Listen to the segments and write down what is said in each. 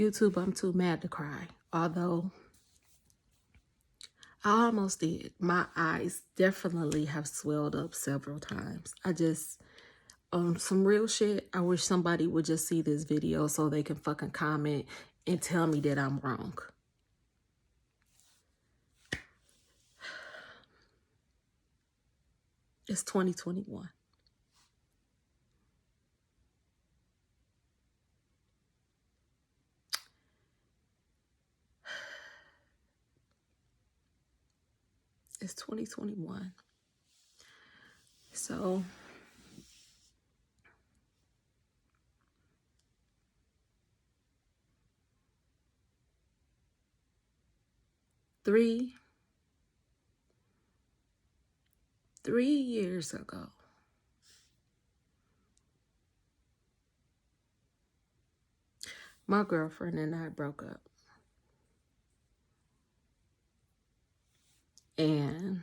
YouTube, I'm too mad to cry. Although I almost did. My eyes definitely have swelled up several times. I just, on some real shit, I wish somebody would just see this video so they can fucking comment and tell me that I'm wrong. It's 2021. It's 2021. So three years ago, my girlfriend and I broke up. And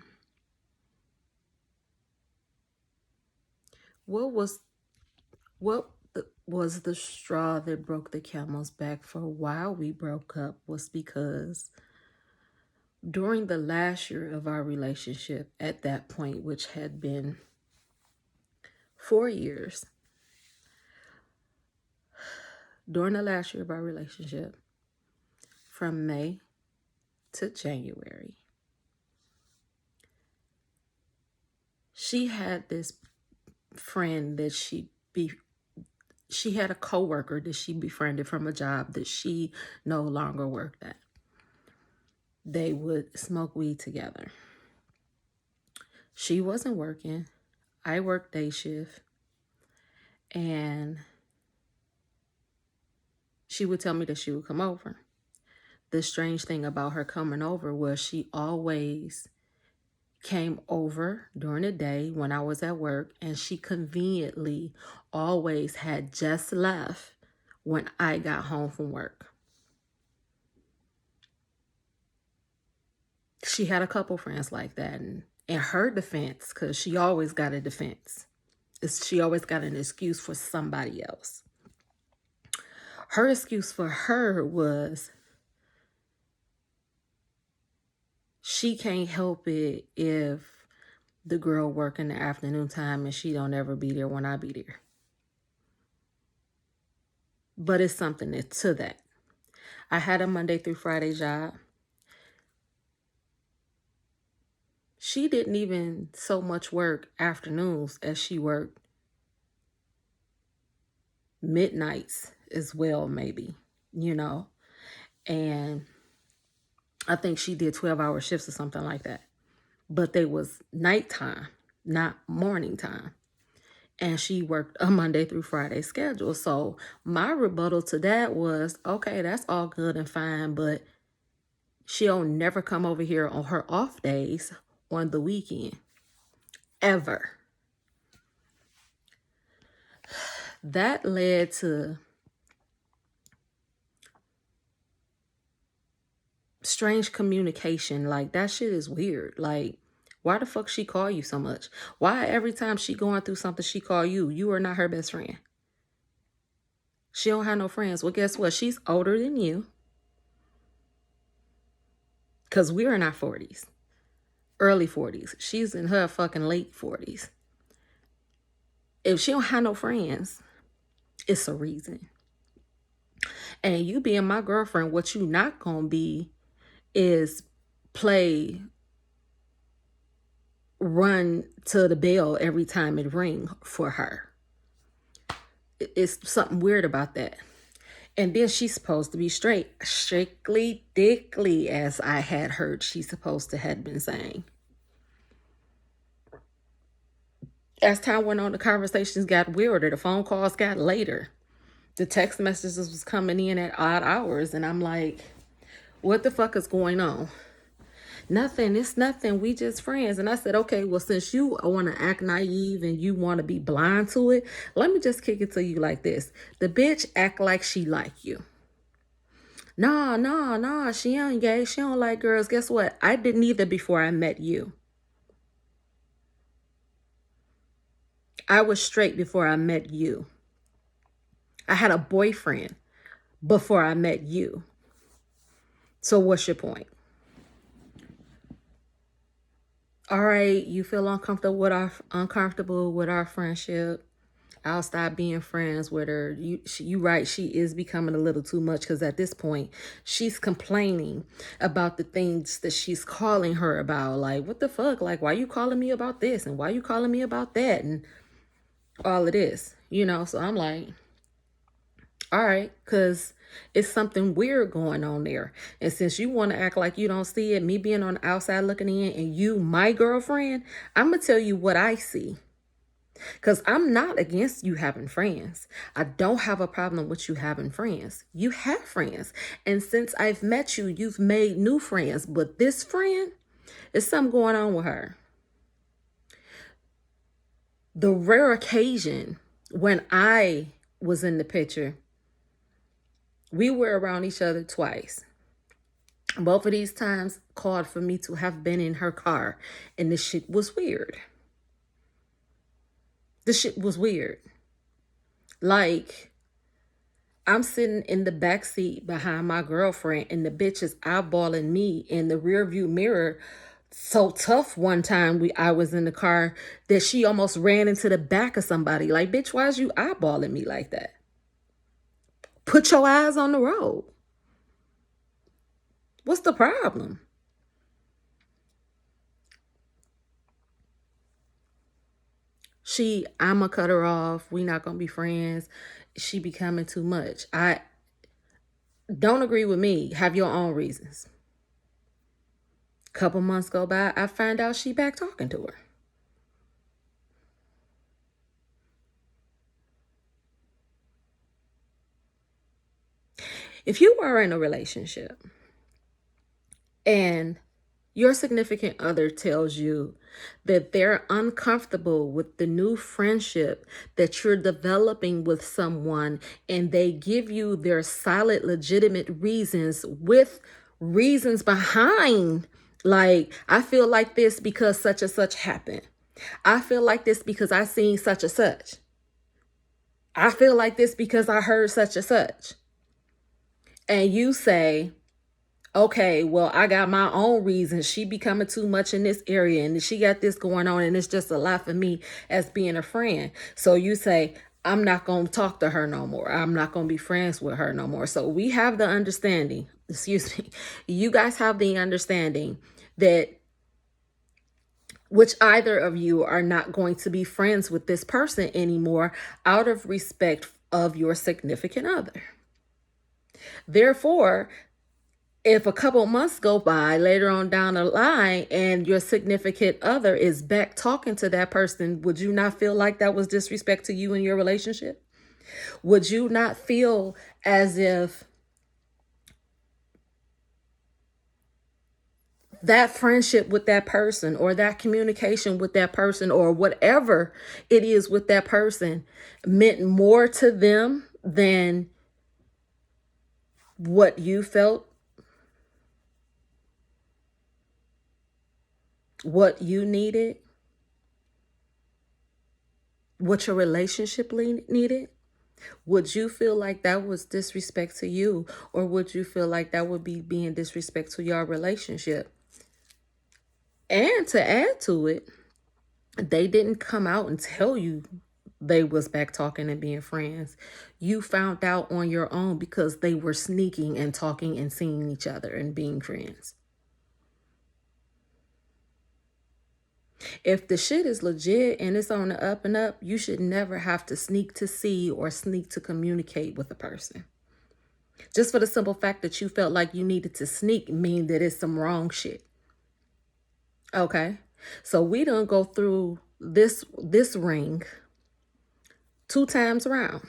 what was the straw that broke the camel's back for why we broke up was because during the last year of our relationship, at that point, which had been 4 years, during the last year of our relationship, from May to January, she had this friend that she had a coworker that she befriended from a job that she no longer worked at. They would smoke weed together. She wasn't working. I worked day shift. And she would tell me that she would come over. The strange thing about her coming over was she always came over during the day when I was at work, and she conveniently always had just left when I got home from work. She had a couple friends like that, and in her defense, because she always got a defense, she always got an excuse for somebody else. Her excuse for her was she can't help it if the girl work in the afternoon time and she don't ever be there when I be there. But it's something to that. I had a Monday through Friday job. She didn't even so much work afternoons as she worked midnights as well, maybe, and I think she did 12-hour shifts or something like that. But they was nighttime, not morning time. And she worked a Monday through Friday schedule. So my rebuttal to that was, okay, that's all good and fine, but she'll never come over here on her off days on the weekend, ever. That led to strange communication. Like, that shit is weird. Like, why the fuck she call you so much? Why every time she going through something, she call you? You are not her best friend. She don't have no friends. Well, guess what? She's older than you. Because we're in our 40s. Early 40s. She's in her fucking late 40s. If she don't have no friends, it's a reason. And you being my girlfriend, what you not gonna be is run to the bell every time it ring for her. It's something weird about that. And then she's supposed to be strictly dickly, as I had heard she's supposed to had been saying. As time went on, the conversations got weirder. The phone calls got later. The text messages was coming in at odd hours. And I'm like, what the fuck is going on? Nothing. It's nothing. We just friends. And I said, okay, well, since you want to act naive and you want to be blind to it, let me just kick it to you like this. The bitch act like she like you. Nah. She ain't gay. She don't like girls. Guess what? I didn't either before I met you. I was straight before I met you. I had a boyfriend before I met you. So what's your point? All right, you feel uncomfortable with our friendship. I'll stop being friends with her. You right, she is becoming a little too much, because at this point, she's complaining about the things that she's calling her about. Like, what the fuck? Like, why you calling me about this? And why you calling me about that? And all of this, So I'm like, all right, because it's something weird going on there. And since you want to act like you don't see it, me being on the outside looking in, and you, my girlfriend, I'm going to tell you what I see. Because I'm not against you having friends. I don't have a problem with you having friends. You have friends. And since I've met you, you've made new friends. But this friend, there's something going on with her. The rare occasion when I was in the picture, we were around each other twice. Both of these times called for me to have been in her car. And this shit was weird. Like, I'm sitting in the back seat behind my girlfriend, and the bitch is eyeballing me in the rear view mirror. So tough one time I was in the car that she almost ran into the back of somebody. Like, bitch, why is you eyeballing me like that? Put your eyes on the road. What's the problem? I'ma cut her off. We not gonna be friends. She becoming too much. I don't agree with me. Have your own reasons. Couple months go by, I find out she back talking to her. If you are in a relationship and your significant other tells you that they're uncomfortable with the new friendship that you're developing with someone, and they give you their solid, legitimate reasons with reasons behind, like, I feel like this because such and such happened. I feel like this because I seen such and such. I feel like this because I heard such and such. And you say, okay, well, I got my own reasons. She becoming too much in this area, and she got this going on, and it's just a lot for me as being a friend. So you say, I'm not going to talk to her no more. I'm not going to be friends with her no more. So we have the understanding, excuse me, you guys have the understanding that which either of you are not going to be friends with this person anymore out of respect of your significant other. Therefore, if a couple months go by later on down the line and your significant other is back talking to that person, would you not feel like that was disrespect to you in your relationship? Would you not feel as if that friendship with that person, or that communication with that person, or whatever it is with that person, meant more to them than what you felt, what you needed, what your relationship needed? Would you feel like that was disrespect to you, or would you feel like that would be being disrespect to your relationship? And to add to it, they didn't come out and tell you they was back talking and being friends. You found out on your own because they were sneaking and talking and seeing each other and being friends. If the shit is legit and it's on the up and up, you should never have to sneak to see or sneak to communicate with a person. Just for the simple fact that you felt like you needed to sneak mean that it's some wrong shit. Okay? So we don't go through this ring 2 times around.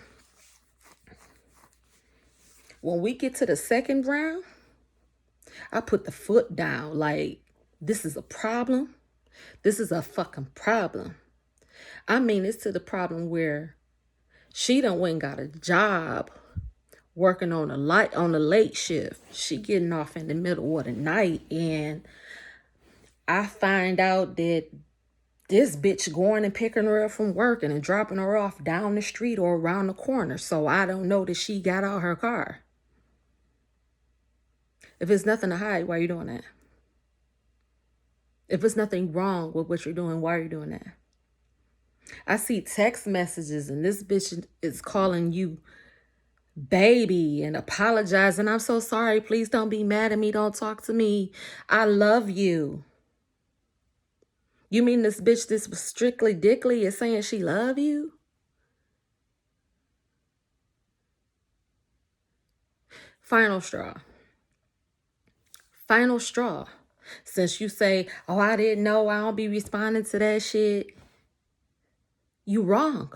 When we get to the second round, I put the foot down. Like, this is a problem. This is a fucking problem. I mean, it's to the problem where she done went and got a job working on a late shift. She getting off in the middle of the night, and I find out that this bitch going and picking her up from work and dropping her off down the street or around the corner. So I don't know that she got out her car. If it's nothing to hide, why are you doing that? If it's nothing wrong with what you're doing, why are you doing that? I see text messages and this bitch is calling you baby and apologizing. I'm so sorry. Please don't be mad at me. Don't talk to me. I love you. You mean this bitch, this was strictly dickly, is saying she love you? Final straw. Final straw. Since you say, oh, I didn't know, I don't be responding to that shit. You wrong.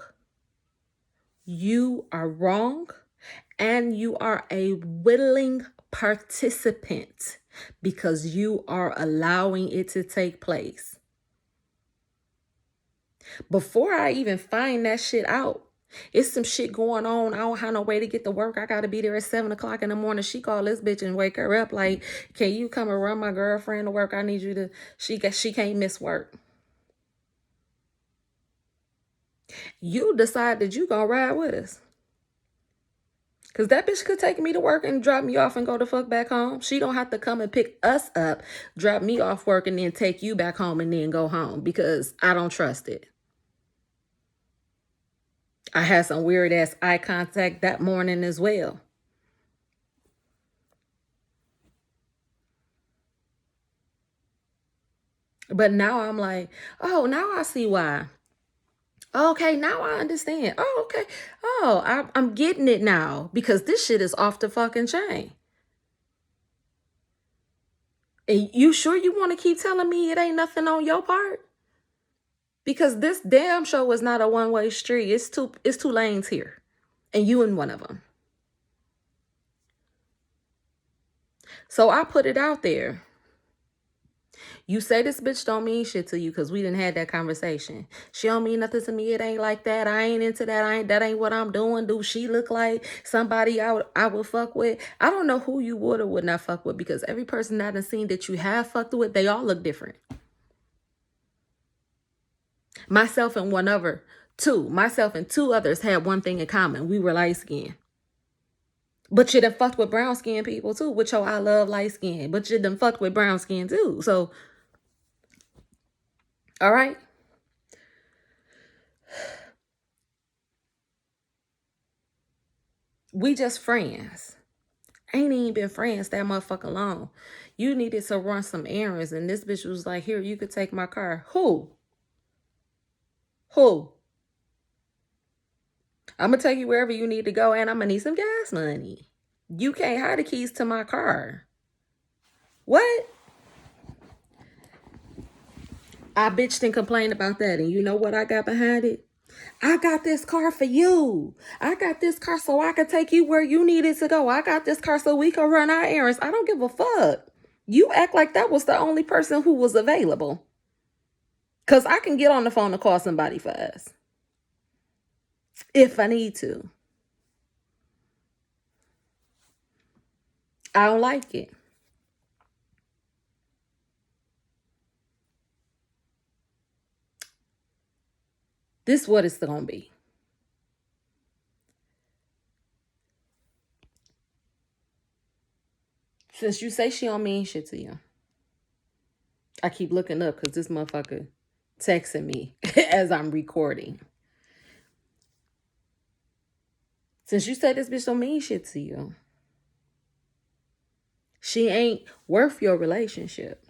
You are wrong. And you are a willing participant because you are allowing it to take place. Before I even find that shit out, it's some shit going on. I don't have no way to get to work. I gotta be there at 7 o'clock in the morning. She called this bitch and wake her up like, can you come and run my girlfriend to work? I need you to, she can't miss work. You decide that you gonna ride with us. Because that bitch could take me to work and drop me off and go the fuck back home. She don't have to come and pick us up, drop me off work, and then take you back home and then go home because I don't trust it. I had some weird ass eye contact that morning as well. But now I'm like, oh, now I see why. Okay, now I understand. Oh, okay. Oh, I'm getting it now because this shit is off the fucking chain. And you sure you want to keep telling me it ain't nothing on your part? Because this damn show is not a one-way street. It's two lanes here. And you in one of them. So I put it out there. You say this bitch don't mean shit to you because we didn't have that conversation. She don't mean nothing to me. It ain't like that. I ain't into that. That ain't what I'm doing. Do she look like somebody I would fuck with? I don't know who you would or would not fuck with because every person that I've seen that you have fucked with, they all look different. Myself and myself and two others had one thing in common. We were light skinned. But you done fucked with brown skinned people too, which I love light skin. But you done fucked with brown skin too. So, all right. We just friends. Ain't even been friends that motherfucking long. You needed to run some errands and this bitch was like, here, you could take my car. Who? I'm going to take you wherever you need to go and I'm going to need some gas money. You can't hide the keys to my car. What? I bitched and complained about that. And you know what I got behind it? I got this car for you. I got this car so I can take you where you needed to go. I got this car so we can run our errands. I don't give a fuck. You act like that was the only person who was available. Because I can get on the phone and call somebody for us. If I need to. I don't like it. This is what it's going to be. Since you say she don't mean shit to you. I keep looking up because this motherfucker texting me as I'm recording. Since you say this bitch don't mean shit to you. She ain't worth your relationship.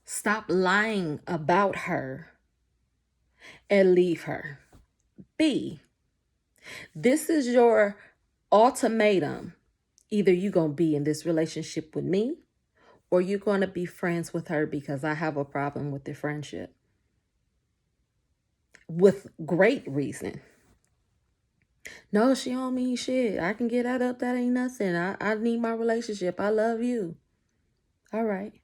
Stop lying about her and leave her. B, this is your ultimatum. Either you gonna be in this relationship with me or you're gonna be friends with her because I have a problem with the friendship. With great reason. No, she don't mean shit. I can get that up. That ain't nothing. I need my relationship. I love you. All right.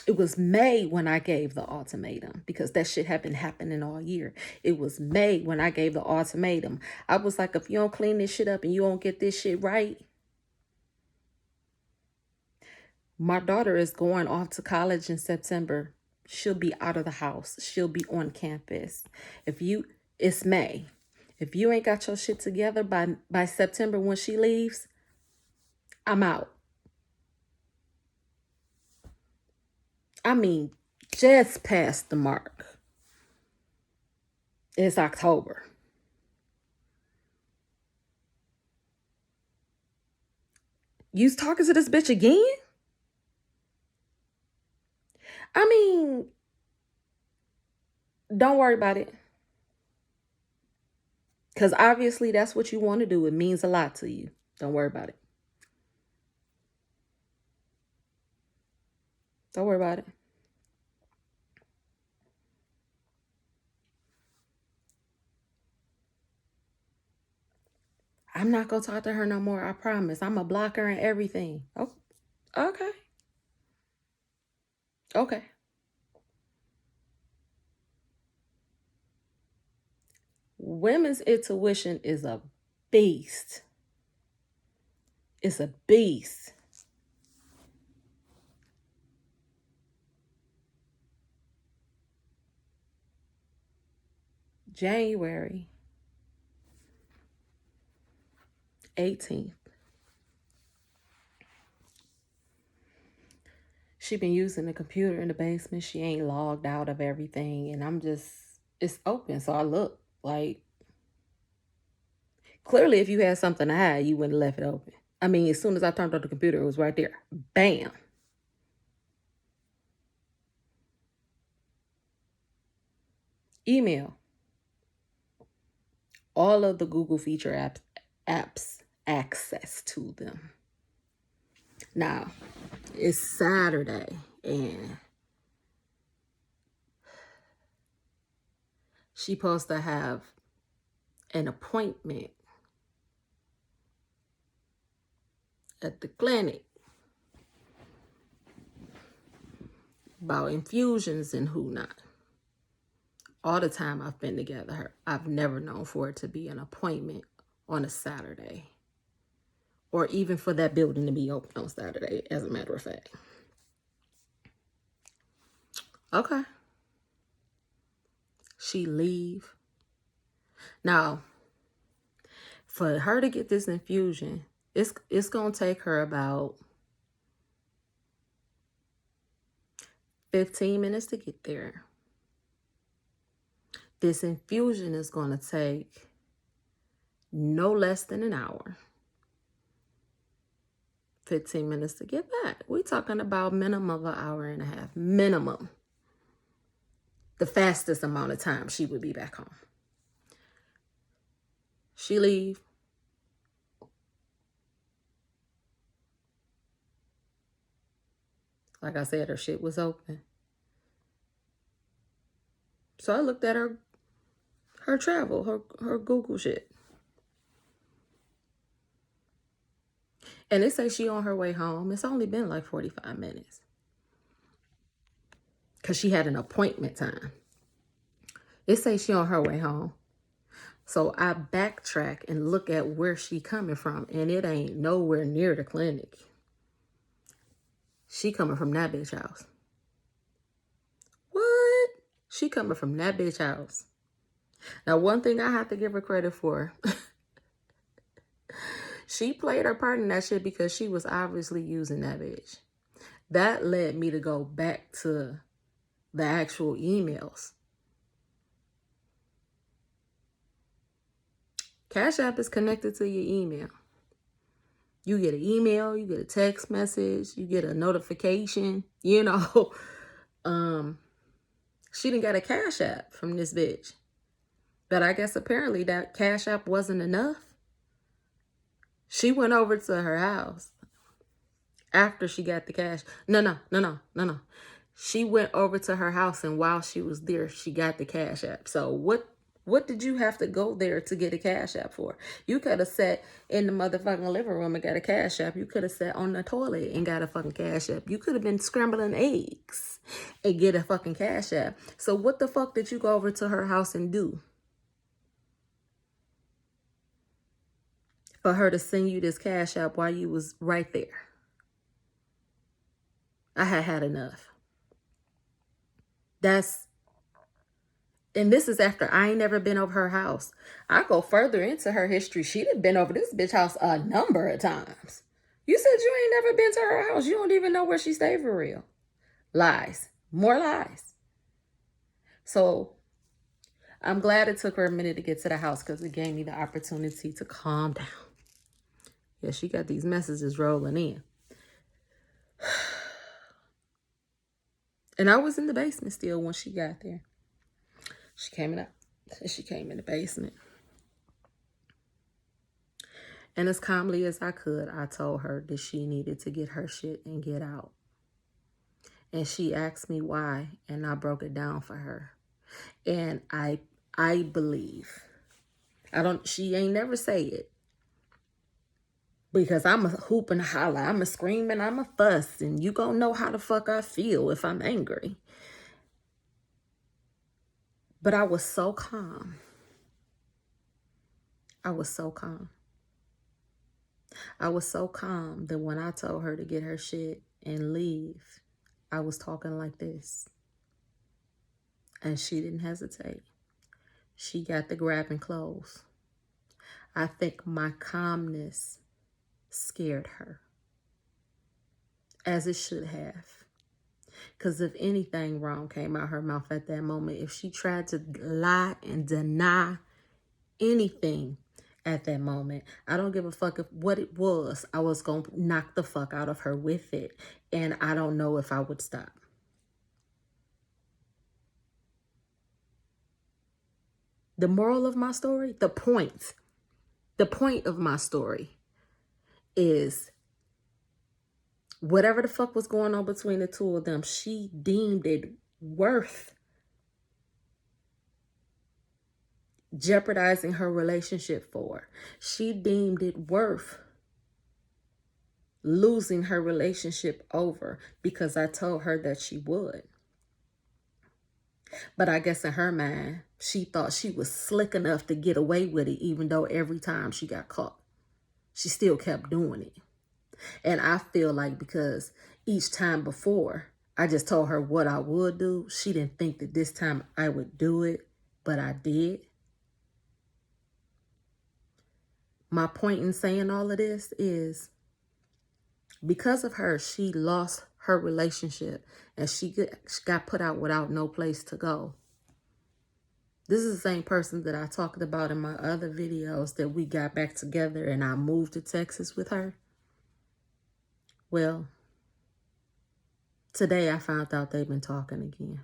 It was May when I gave the ultimatum because that shit had been happening all year. It was May when I gave the ultimatum. I was like, if you don't clean this shit up and you don't get this shit right. My daughter is going off to college in September. She'll be out of the house. She'll be on campus. It's May. If you ain't got your shit together by September when she leaves, I'm out. I mean, just past the mark. It's October. You talking to this bitch again? I mean, don't worry about it. Because obviously that's what you want to do. It means a lot to you. Don't worry about it. Don't worry about it. I'm not going to talk to her no more. I promise. I'm going to block her and everything. Oh, okay. Okay. Women's intuition is a beast. It's a beast. January 18th. She been using the computer in the basement. She ain't logged out of everything. And it's open. So I look like, clearly if you had something to hide, you wouldn't have left it open. I mean, as soon as I turned on the computer, it was right there. Bam. Email. All of the Google feature apps access to them. Now, it's Saturday and she supposed to have an appointment at the clinic about infusions and who not. All the time I've been together, I've never known for it to be an appointment on a Saturday. Or even for that building to be open on Saturday, as a matter of fact. Okay. She leave. Now, for her to get this infusion, it's going to take her about 15 minutes to get there. This infusion is going to take no less than an hour. 15 minutes to get back. We're talking about minimum of an hour and a half. Minimum. The fastest amount of time she would be back home. She leave. Like I said, her shit was open. So I looked at her travel, her Google shit. And it says she on her way home. It's only been like 45 minutes. Because she had an appointment time. It says she on her way home. So I backtrack and look at where she coming from. And it ain't nowhere near the clinic. She coming from that bitch house. What? She coming from that bitch house. Now, one thing I have to give her credit for. She played her part in that shit because she was obviously using that bitch. That led me to go back to the actual emails. Cash App is connected to your email. You get an email, you get a text message, you get a notification, you know. She didn't get a Cash App from this bitch. But I guess apparently that Cash App wasn't enough. She went over to her house after she got the cash. No. She went over to her house, and while she was there, she got the Cash App. So what did you have to go there to get a Cash App for? You could have sat in the motherfucking living room and got a Cash App. You could have sat on the toilet and got a fucking Cash App. You could have been scrambling eggs and get a fucking Cash App. So what the fuck did you go over to her house and do? For her to send you this Cash App while you was right there. I had enough. And this is after I ain't never been over her house. I go further into her history. She done been over this bitch house a number of times. You said you ain't never been to her house. You don't even know where she stayed for real. Lies. More lies. So I'm glad it took her a minute to get to the house because it gave me the opportunity to calm down. Yeah, she got these messages rolling in. And I was in the basement still when she got there. She came in the basement. And as calmly as I could, I told her that she needed to get her shit and get out. And she asked me why, and I broke it down for her. And I believe, she ain't never say it. Because I'm a hoop and holler, I'm a scream and I'm a fuss, and you gonna know how the fuck I feel if I'm angry. But I was so calm. I was so calm. I was so calm that when I told her to get her shit and leave, I was talking like this. And she didn't hesitate. She got the grabbing clothes. I think my calmness scared her, as it should have. Because if anything wrong came out her mouth at that moment, if she tried to lie and deny anything at that moment, I don't give a fuck if what it was. I was going to knock the fuck out of her with it. And I don't know if I would stop. The moral of my story, the point of my story is whatever the fuck was going on between the two of them, she deemed it worth jeopardizing her relationship for. She deemed it worth losing her relationship over because I told her that she would. But I guess in her mind, she thought she was slick enough to get away with it, even though every time she got caught, she still kept doing it. And I feel like because each time before, I just told her what I would do, she didn't think that this time I would do it, but I did. My point in saying all of this is because of her, she lost her relationship and she got put out without no place to go. This is the same person that I talked about in my other videos that we got back together and I moved to Texas with her. Well, today I found out they've been talking again.